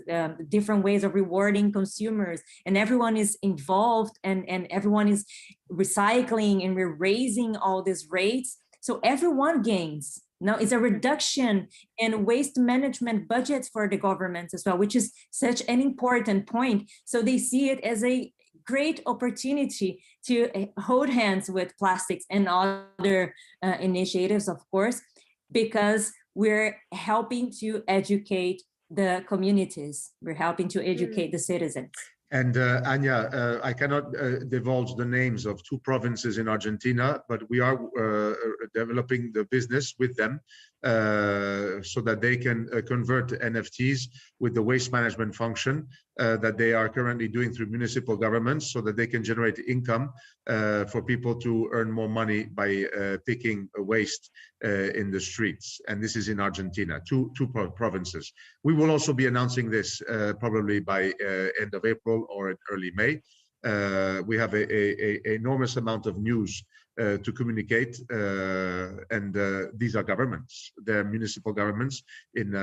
different ways of rewarding consumers, and everyone is involved, and everyone is recycling, and we're raising all these rates. So everyone gains. Now it's a reduction in waste management budgets for the governments as well, which is such an important point. So they see it as a great opportunity to hold hands with plastics and other initiatives, of course, because we're helping to educate the communities. We're helping to educate the citizens. And Ania, I cannot divulge the names of 2 provinces in Argentina, but we are developing the business with them so that they can convert NFTs with the waste management function that they are currently doing through municipal governments, so that they can generate income for people to earn more money by picking waste in the streets. And this is in Argentina, two provinces. We will also be announcing this probably by end of April or in early May. We have a enormous amount of news to communicate, and these are governments, they're municipal governments in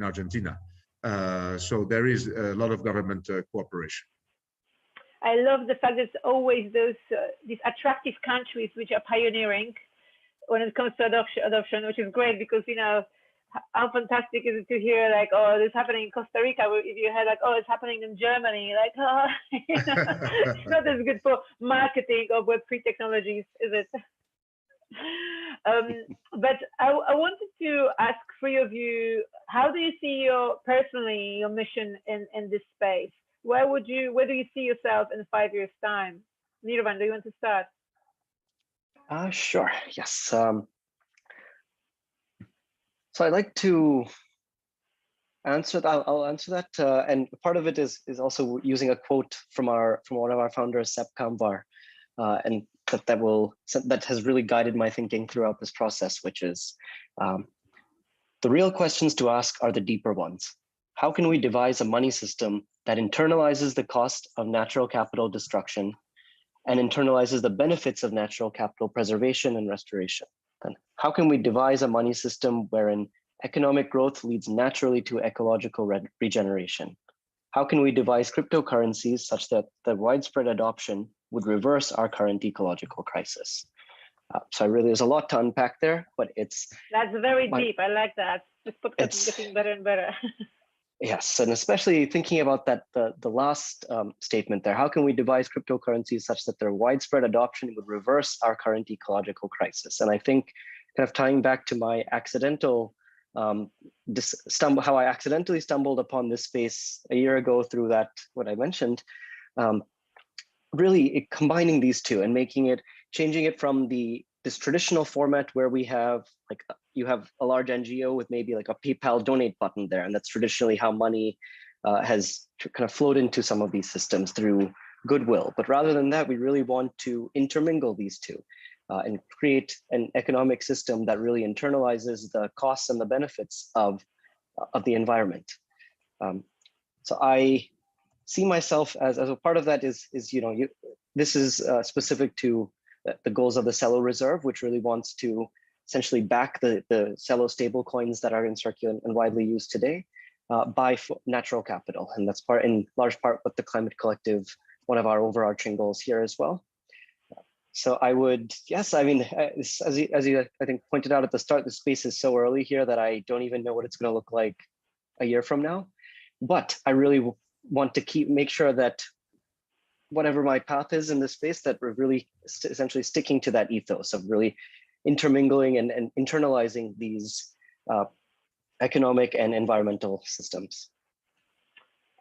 Argentina. So there is a lot of government cooperation. I love the fact that it's always these attractive countries which are pioneering when it comes to adoption, which is great, because you know how fantastic is it to hear like, oh, this is happening in Costa Rica. If you heard like, oh, it's happening in Germany, like, oh, you know, it's not as good for marketing of Web3 technologies, is it? But I wanted to ask 3 of you, how do you see your mission in this space? Where do you see yourself in 5 years' time? Nirvaan, do you want to start? Sure. Yes. So I'd like to answer that. I'll answer that, and part of it is also using a quote from one of our founders, Sepp Kamvar, and that has really guided my thinking throughout this process, which is the real questions to ask are the deeper ones. How can we devise a money system that internalizes the cost of natural capital destruction and internalizes the benefits of natural capital preservation and restoration. Then how can we devise a money system wherein economic growth leads naturally to ecological regeneration? How can we devise cryptocurrencies such that the widespread adoption would reverse our current ecological crisis? So there's a lot to unpack there, but that's very deep. I like that. This podcast is getting better and better. Yes, and especially thinking about that the last statement there. How can we devise cryptocurrencies such that their widespread adoption would reverse our current ecological crisis? And I think, kind of tying back to my accidental how I accidentally stumbled upon this space a year ago through what I mentioned, really combining these two and changing it from this traditional format where we have you have a large NGO with maybe like a PayPal donate button there, and that's traditionally how money has kind of flowed into some of these systems through goodwill. But rather than that, we really want to intermingle these two and create an economic system that really internalizes the costs and the benefits of the environment. So I see myself as a part of that this is specific to the goals of the CELO Reserve, which really wants to essentially back the CELO stable coins that are in circulation and widely used today by natural capital. And that's in large part what the Climate Collective, one of our overarching goals here as well. So I would, yes, I mean, as you I think pointed out at the start, the space is so early here that I don't even know what it's going to look like a year from now. But I really want to make sure that whatever my path is in this space, that we're really essentially sticking to that ethos of really intermingling and internalizing these economic and environmental systems.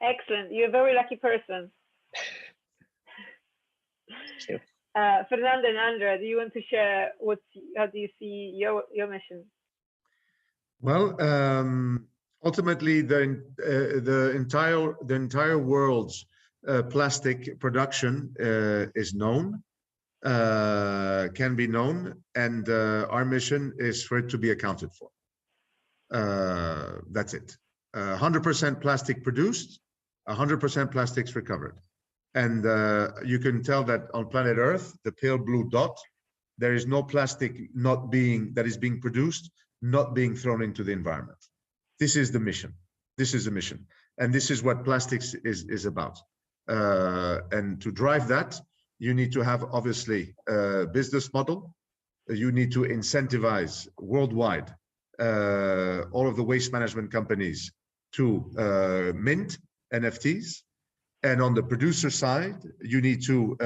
Excellent. You're a very lucky person. Thank you. Fernanda and André, do you want to share how do you see your mission? Well, ultimately, the entire world's plastic production is known, can be known, and our mission is for it to be accounted for. That's it. 100% plastic produced, 100% plastics recovered. And you can tell that on planet Earth, the pale blue dot, there is no plastic that is being produced, not being thrown into the environment. This is the mission. This is the mission. And this is what plastics is about. And to drive that, you need to have, obviously, a business model. You need to incentivize worldwide all of the waste management companies to mint NFTs. And on the producer side, you need to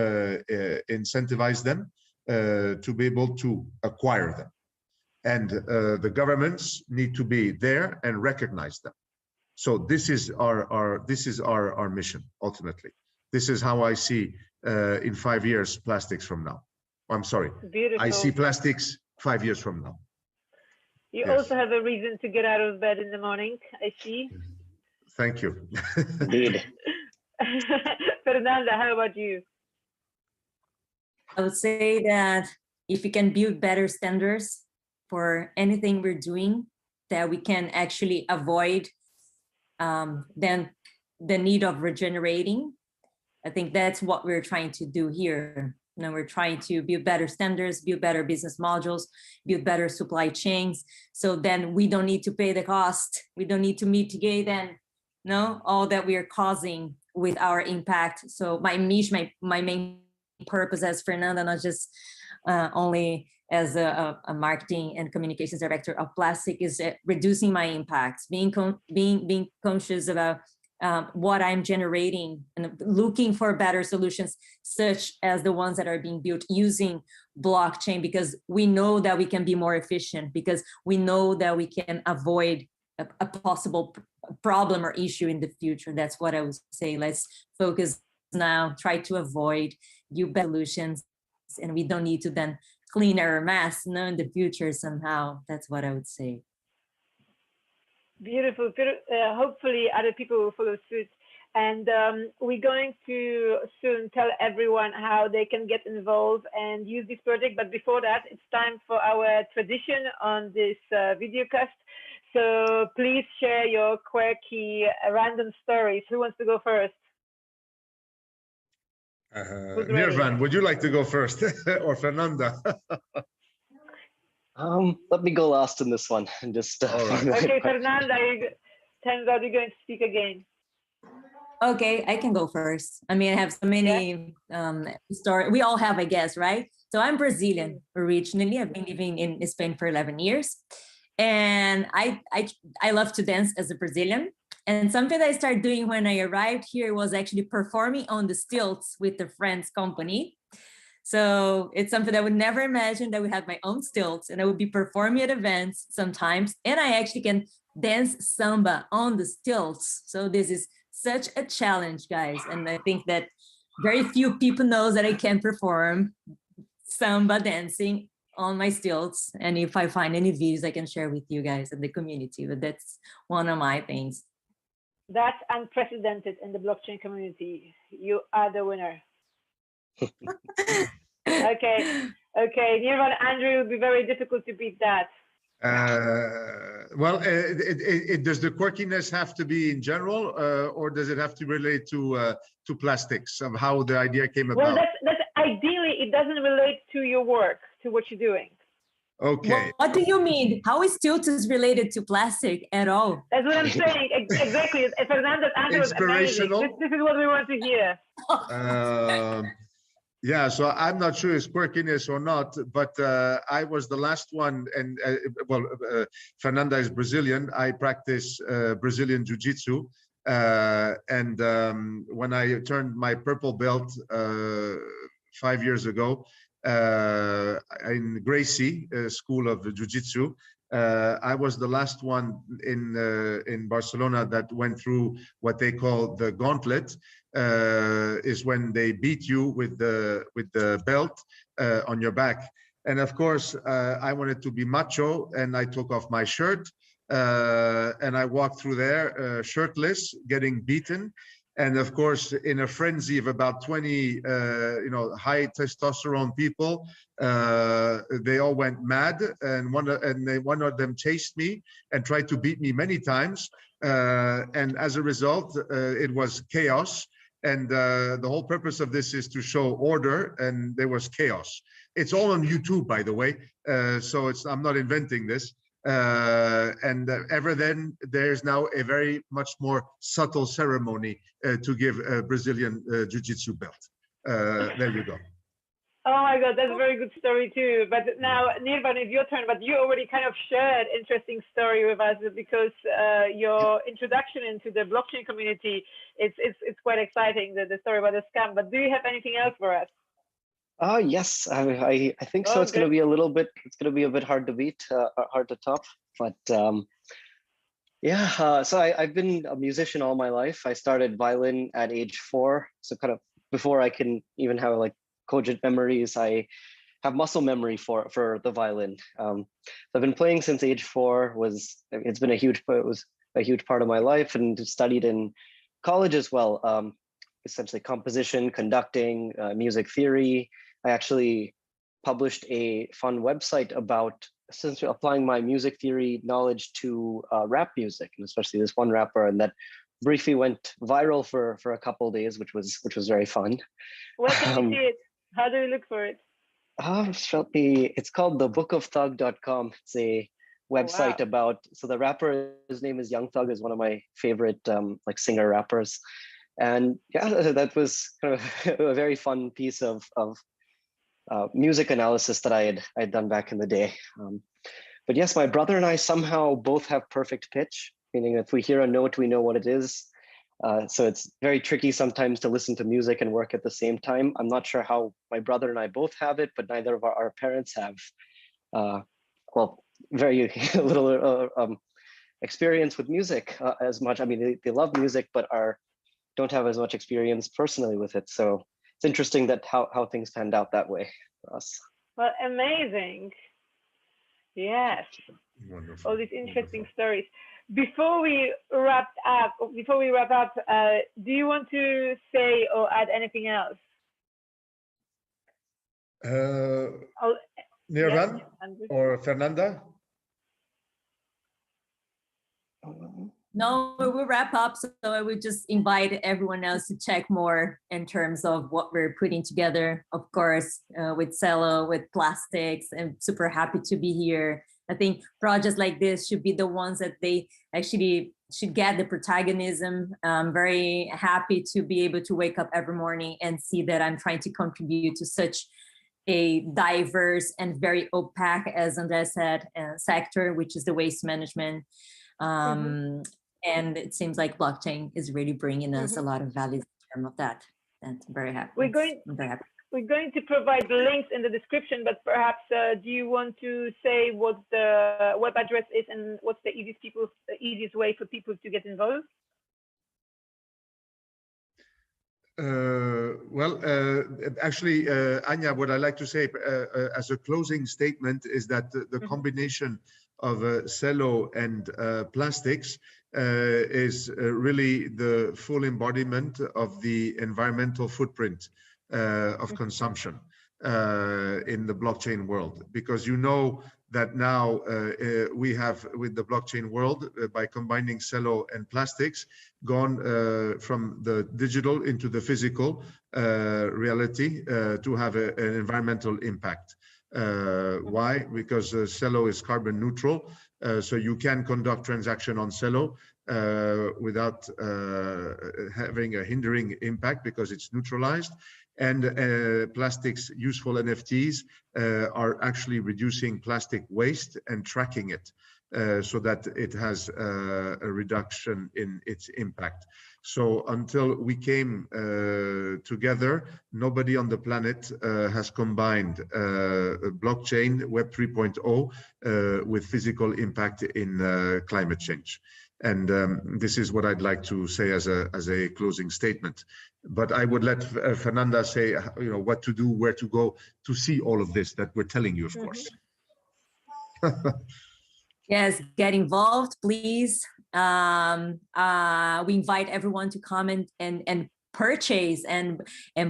incentivize them to be able to acquire them. And the governments need to be there and recognize them. So this is our mission, ultimately. This is how I see in 5 years plastics from now. I'm sorry. Beautiful. I see plastics 5 years from now. You also have a reason to get out of bed in the morning, I see. Thank you. Indeed. Fernanda, how about you? I would say that if we can build better standards for anything we're doing, that we can actually avoid then the need of regenerating. I think that's what we're trying to do here. You know, we're trying to build better standards, build better business modules, build better supply chains. So then we don't need to pay the cost. We don't need to mitigate and all that we are causing with our impact. So my mission, my main purpose as Fernanda, not just only as a marketing and communications director of PLASTIK, is reducing my impacts, being conscious about what I'm generating and looking for better solutions, such as the ones that are being built using blockchain, because we know that we can be more efficient, because we know that we can avoid a possible problem or issue in the future. That's what I would say. Let's focus now, try to avoid better solutions, and we don't need to then clean our mess in the future somehow. That's what I would say. Beautiful. Hopefully other people will follow suit. And we're going to soon tell everyone how they can get involved and use this project. But before that, it's time for our tradition on this videocast. So please share your quirky random stories. Who wants to go first? Nirvaan, would you like to go first, or Fernanda? Let me go last in this one and just. Okay, Fernanda, turns out you're going to speak again. Okay, I can go first. I mean, I have so many stories. We all have, I guess, right? So I'm Brazilian originally. I've been living in Spain for 11 years. And I love to dance as a Brazilian. And something that I started doing when I arrived here was actually performing on the stilts with a friend's company. So it's something I would never imagine, that we had my own stilts and I would be performing at events sometimes. And I actually can dance samba on the stilts. So this is such a challenge, guys. And I think that very few people know that I can perform samba dancing on my stilts. And if I find any videos, I can share with you guys in the community, but that's one of my things. That's unprecedented in the blockchain community. You are the winner. Okay, Nirvaan, Andrew, it would be very difficult to beat that. Well, does the quirkiness have to be in general, or does it have to relate to plastics, of how the idea came about? Well, that's ideally, it doesn't relate to your work, to what you're doing. Okay. What do you mean? How is stilts related to plastic at all? That's what I'm saying. Exactly. Fernanda's answer was amazing. This is what we want to hear. Yeah, so I'm not sure it's quirkiness or not, but I was the last one, and Fernanda is Brazilian. I practice Brazilian Jiu-Jitsu, and when I turned my purple belt 5 years ago in Gracie School of Jiu-Jitsu, I was the last one in Barcelona that went through what they call the gauntlet. Is when they beat you with the belt on your back. And of course, I wanted to be macho, and I took off my shirt and I walked through there shirtless, getting beaten. And of course, in a frenzy of about 20, high testosterone people, they all went mad, and one of them chased me and tried to beat me many times. And as a result, it was chaos. And the whole purpose of this is to show order, and there was chaos. It's all on YouTube, by the way. So I'm not inventing this. And ever then, there's now a very much more subtle ceremony to give a Brazilian Jiu-Jitsu belt. There you go. Oh my God, that's a very good story too. But now, Nirvaan, it's your turn. But you already kind of shared interesting story with us, because your introduction into the blockchain community, it's quite exciting, the story about the scam. But do you have anything else for us? Yes, I think so. It's going to be a bit hard to beat, hard to top. But so I've been a musician all my life. I started violin at age 4, so kind of before I can even have like cogent memories, I have muscle memory for the violin. So I've been playing since age 4. It was a huge part of my life, and studied in college as well. Essentially composition, conducting, music theory. I actually published a fun website about essentially applying my music theory knowledge to rap music, and especially this one rapper, and that briefly went viral for a couple of days, which was very fun. Where can we see it? How do we look for it? It's called thebookofthug.com. It's a website about, so the rapper, his name is Young Thug, is one of my favorite like singer rappers. And yeah, that was kind of a very fun piece of music analysis that I had done back in the day. But yes, my brother and I somehow both have perfect pitch, meaning if we hear a note, we know what it is. So it's very tricky sometimes to listen to music and work at the same time. I'm not sure how my brother and I both have it, but neither of our parents have, very little experience with music as much. I mean, they love music, but don't have as much experience personally with it. So it's interesting that how things panned out that way for us. Well, amazing. Yes. Wonderful. All these interesting stories. Before we wrap up, do you want to say or add anything else? Nirvaan or Fernanda? No, we'll wrap up. So I would just invite everyone else to check more in terms of what we're putting together, of course, with CELO, with PLASTIKS, and super happy to be here. I think projects like this should be the ones that they actually should get the protagonism. I'm very happy to be able to wake up every morning and see that I'm trying to contribute to such a diverse and very opaque, as André said, sector, which is the waste management. And it seems like blockchain is really bringing us a lot of value in terms of that. And I'm very happy. We're going to provide the links in the description, but perhaps do you want to say what the web address is and what's the easiest way for people to get involved? Actually, Ania, what I like to say as a closing statement is that the combination of CELO and PLASTIKS is really the full embodiment of the environmental footprint of consumption in the blockchain world. Because you know that now we have, with the blockchain world, by combining CELO and PLASTIKS, gone from the digital into the physical reality to have an environmental impact. Why? Because CELO is carbon neutral, so you can conduct transaction on CELO without having a hindering impact because it's neutralized. And PLASTIKS useful NFTs are actually reducing plastic waste and tracking it so that it has a reduction in its impact. So until we came together, nobody on the planet has combined blockchain, Web 3.0 with physical impact in climate change. And this is what I'd like to say as a closing statement. But I would let Fernanda say, what to do, where to go to see all of this that we're telling you, of course. Yes, get involved, please. We invite everyone to comment and purchase and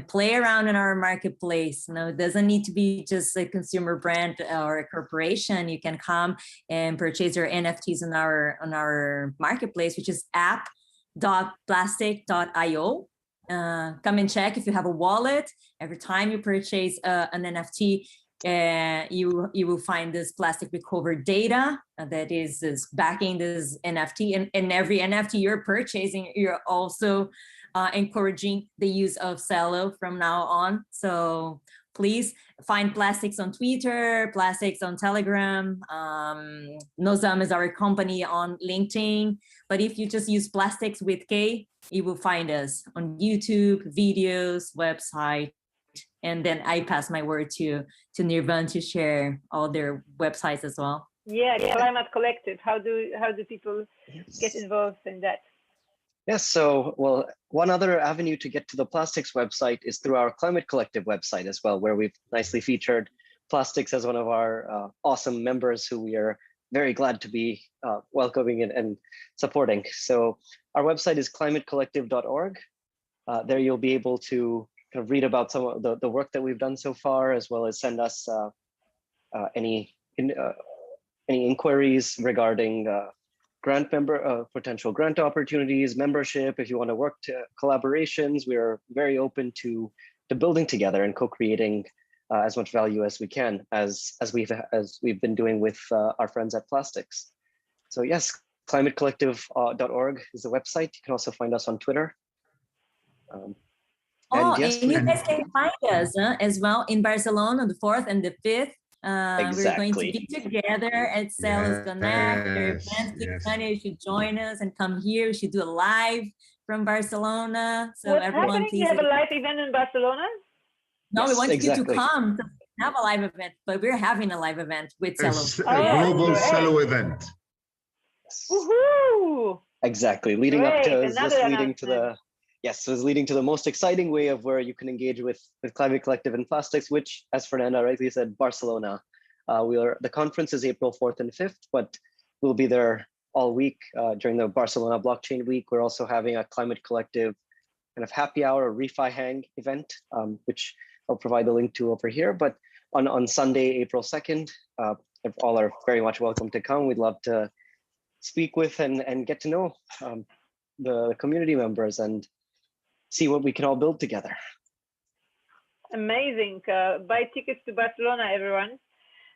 play around in our marketplace. It doesn't need to be just a consumer brand or a corporation. You can come and purchase your NFTs on our marketplace, which is app.plastik.io. Come and check if you have a wallet. Every time you purchase an NFT, you will find this plastic recovered data that is backing this NFT, and every NFT you're purchasing, you're also encouraging the use of CELO from now on. So please find PLASTIKS on Twitter, PLASTIKS on Telegram. Nozam is our company on LinkedIn. But if you just use PLASTIKS with K, you will find us on YouTube, videos, website. And then I pass my word to Nirvaan to share all their websites as well. Yeah, Climate Collective. How do people get involved in that? Yes, so, well, one other avenue to get to the PLASTIKS website is through our Climate Collective website as well, where we've nicely featured PLASTIKS as one of our awesome members who we are very glad to be welcoming and supporting. So our website is climatecollective.org. There you'll be able to kind of read about some of the work that we've done so far, as well as send us any inquiries regarding potential grant opportunities, membership. If you want to work to collaborations, we are very open to building together and co-creating as much value as we can, as we've been doing with our friends at PLASTIKS. So yes, climatecollective.org is the website. You can also find us on Twitter. And you guys can find us as well in Barcelona on the 4th and the 5th. Exactly. We're going to be together at CELO's Connect. You should join us and come here. We should do a live from Barcelona. So what's everyone, happening? please. You have a live event in Barcelona? No, we want you to come to have a live event, but we're having a live event with CELO. A global CELO event. Woohoo! Exactly. Leading up to leading to the most exciting way of where you can engage with Climate Collective and PLASTIKS, which, as Fernanda rightly said, Barcelona. The conference is April 4th and 5th, but we'll be there all week during the Barcelona Blockchain Week. We're also having a Climate Collective kind of happy hour refi hang event, which I'll provide the link to over here. But on Sunday, April 2nd, all are very much welcome to come. We'd love to speak with and get to know the community members and see what we can all build together. Amazing. Buy tickets to Barcelona, everyone.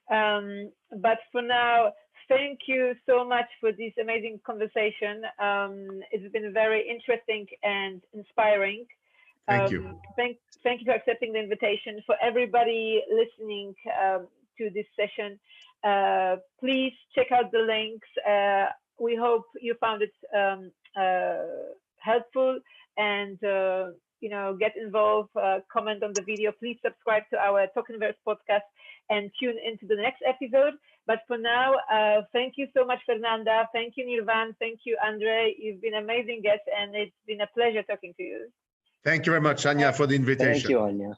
But for now, thank you so much for this amazing conversation. It's been very interesting and inspiring. Thank you. Thank you for accepting the invitation. For everybody listening to this session, please check out the links. We hope you found it helpful, and you know, get involved, comment on the video. Please subscribe to our Tokenverse podcast and tune into the next episode. But for now, thank you so much, Fernanda. Thank you, Nirvaan. Thank you, André. You've been amazing guests, and it's been a pleasure talking to you. Thank you very much, Ania, for the invitation. Thank you, Ania.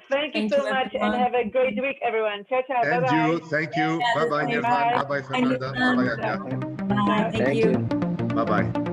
Thank you so much, and have a great week, everyone. Ciao, ciao. And Bye-bye. you, thank you. Bye-bye, Nirvaan. Bye-bye, Fernanda. Bye-bye, Ania. Bye. Thank you. Bye-bye.